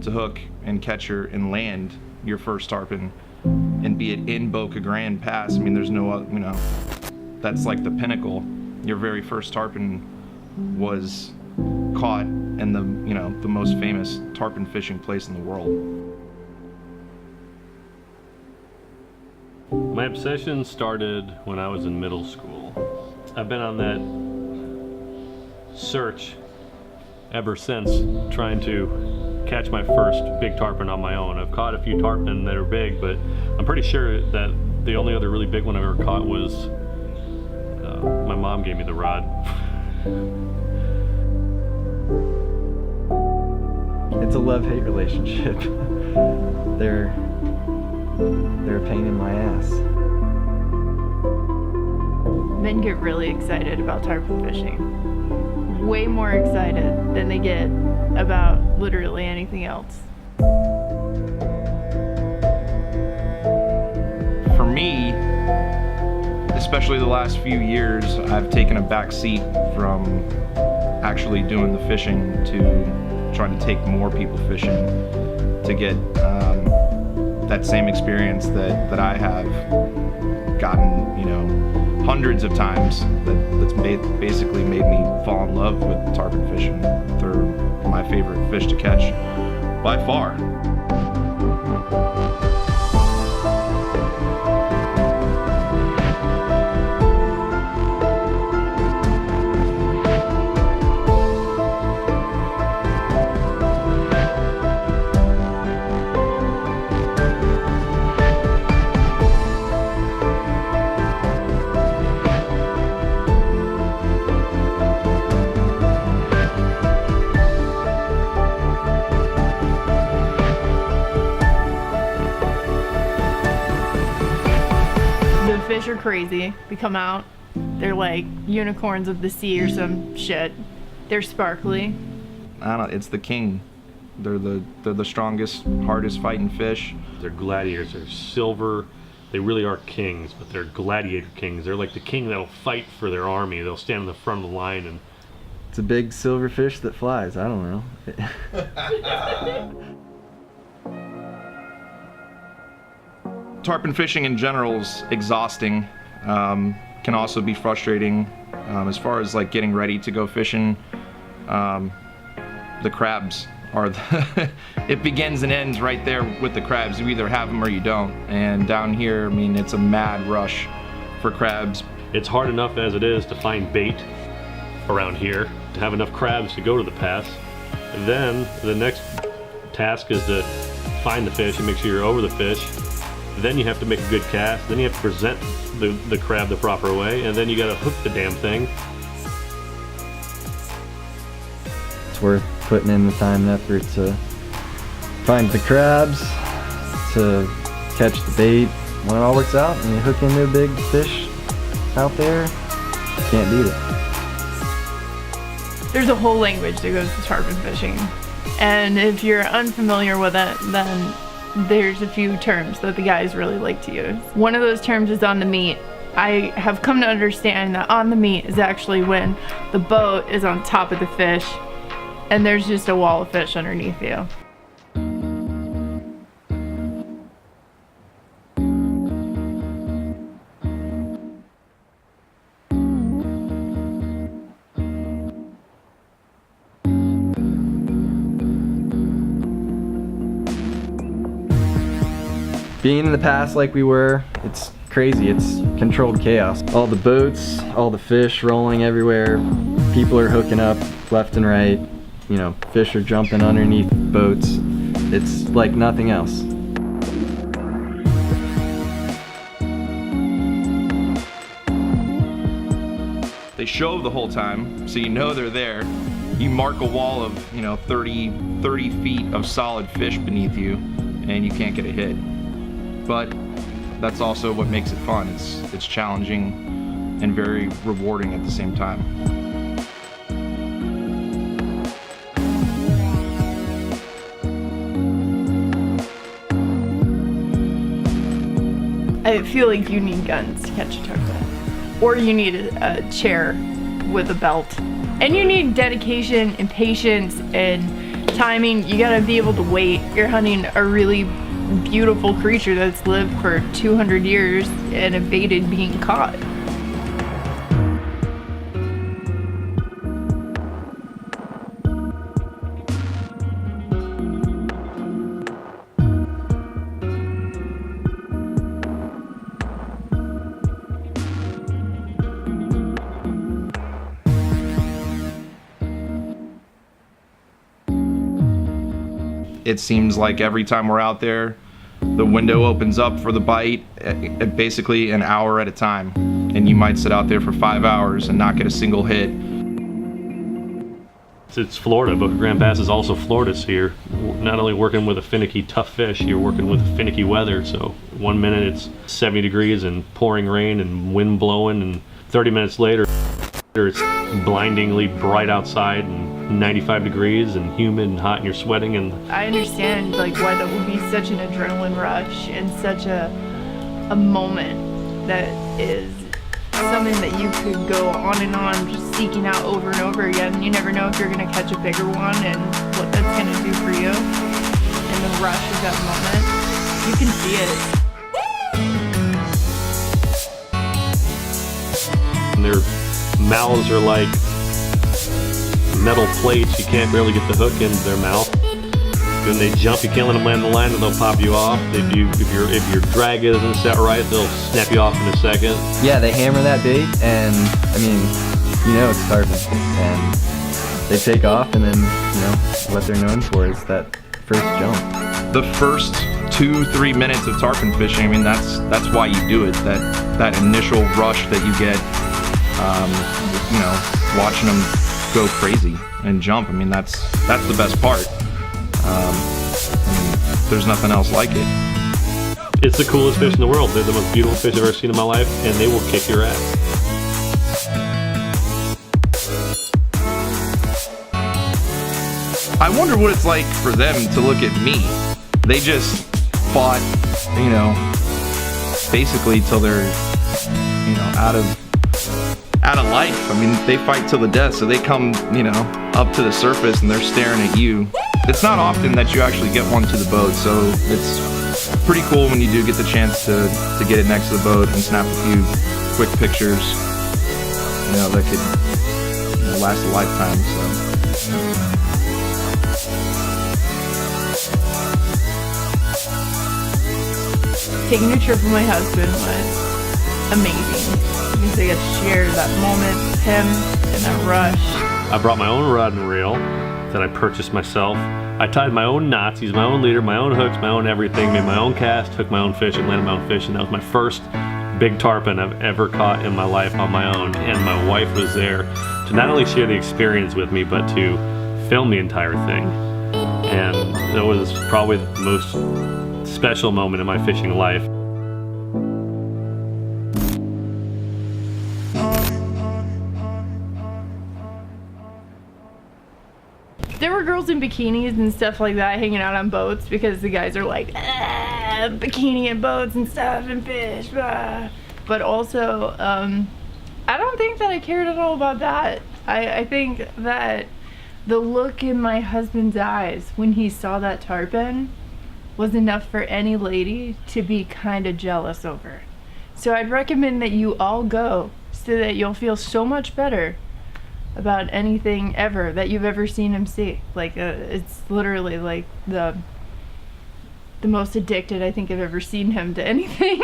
to hook and catch and land your first tarpon, and be it in Boca Grande Pass. I mean, there's no, that's like the pinnacle. Your very first tarpon was caught in the most famous tarpon fishing place in the world. My obsession started when I was in middle school. I've been on that search ever since, trying to catch my first big tarpon on my own. I've caught a few tarpon that are big, but I'm pretty sure that the only other really big one I've ever caught was my mom gave me the rod. It's a love-hate relationship. They're a pain in my ass. Men get really excited about tarpon fishing. Way more excited than they get about literally anything else. For me, especially the last few years, I've taken a back seat from actually doing the fishing to trying to take more people fishing to get that same experience that I have gotten, hundreds of times. That's basically made me fall in love with tarpon fishing. They're my favorite fish to catch by far. Fish are crazy. They come out, they're like unicorns of the sea or some shit. They're sparkly. I don't know, it's the king. They're the strongest, hardest fighting fish. They're gladiators, they're silver. They really are kings, but they're gladiator kings. They're like the king that'll fight for their army. They'll stand in the front of the line and... It's a big silver fish that flies, I don't know. Tarpon fishing in general is exhausting. Can also be frustrating. As far as like getting ready to go fishing, the crabs are it begins and ends right there with the crabs. You either have them or you don't. And down here, I mean, it's a mad rush for crabs. It's hard enough as it is to find bait around here, to have enough crabs to go to the pass. And then the next task is to find the fish and make sure you're over the fish. Then you have to make a good cast, then you have to present the crab the proper way, and then you gotta hook the damn thing. It's worth putting in the time and effort to find the crabs, to catch the bait. When it all works out and you hook into a big fish out there, you can't beat it. There's a whole language that goes to tarpon fishing. And if you're unfamiliar with it, then there's a few terms that the guys really like to use. One of those terms is on the meat. I have come to understand that on the meat is actually when the boat is on top of the fish and there's just a wall of fish underneath you. Being in the past like we were, it's crazy. It's controlled chaos. All the boats, all the fish rolling everywhere. People are hooking up left and right. Fish are jumping underneath boats. It's like nothing else. They show the whole time, so you know they're there. You mark a wall of 30 feet of solid fish beneath you, and you can't get a hit. But that's also what makes it fun. It's challenging and very rewarding at the same time. I feel like you need guns to catch a tarpon. Or you need a chair with a belt. And you need dedication and patience and timing, you gotta be able to wait. You're hunting a really beautiful creature that's lived for 200 years and evaded being caught. It seems like every time we're out there, the window opens up for the bite at basically an hour at a time. And you might sit out there for 5 hours and not get a single hit. It's Florida. Boca Grande Pass is also Florida, so you're not only working with a finicky, tough fish, you're working with finicky weather. So 1 minute it's 70 degrees and pouring rain and wind blowing, and 30 minutes later it's blindingly bright outside and 95 degrees and humid and hot and you're sweating. And I understand like why that would be such an adrenaline rush and such a moment that is something that you could go on and on just seeking out over and over again. You never know if you're going to catch a bigger one and what that's going to do for you in the rush of that moment. You can see it. their mouths are like metal plates. You can't barely get the hook into their mouth. When they jump, you can't let them land the line and they'll pop you off. If your drag isn't set right, they'll snap you off in a second. Yeah, they hammer that bait, and I mean, you know it's tarpon, and they take off, and then you know what they're known for is that first jump. The first 2-3 minutes of tarpon fishing, I mean, that's why you do it. That initial rush that you get, you know, watching them go crazy and jump. I mean, that's the best part. I mean, there's nothing else like it. It's the coolest fish in the world. They're the most beautiful fish I've ever seen in my life, and they will kick your ass. I wonder what it's like for them to look at me. They just fought, you know, basically till they're, you know, out of life. I mean, they fight till the death, so they come, you know, up to the surface and they're staring at you. It's not often that you actually get one to the boat, so it's pretty cool when you do get the chance to get it next to the boat and snap a few quick pictures, you know, that could, you know, last a lifetime. So. Taking a trip with my husband was amazing because I got to share that moment with him and that rush. I brought my own rod and reel that I purchased myself. I tied my own knots, used my own leader, my own hooks, my own everything, made my own cast, took my own fish, and landed my own fish. And that was my first big tarpon I've ever caught in my life on my own. And my wife was there to not only share the experience with me, but to film the entire thing. And it was probably the most special moment in my fishing life. There were girls in bikinis and stuff like that hanging out on boats because the guys are like, bikini and boats and stuff and fish, blah. But also, I don't think that I cared at all about that. I think that the look in my husband's eyes when he saw that tarpon was enough for any lady to be kind of jealous over. So I'd recommend that you all go so that you'll feel so much better about anything ever that you've ever seen him see. Like it's literally like the most addicted I think I've ever seen him to anything.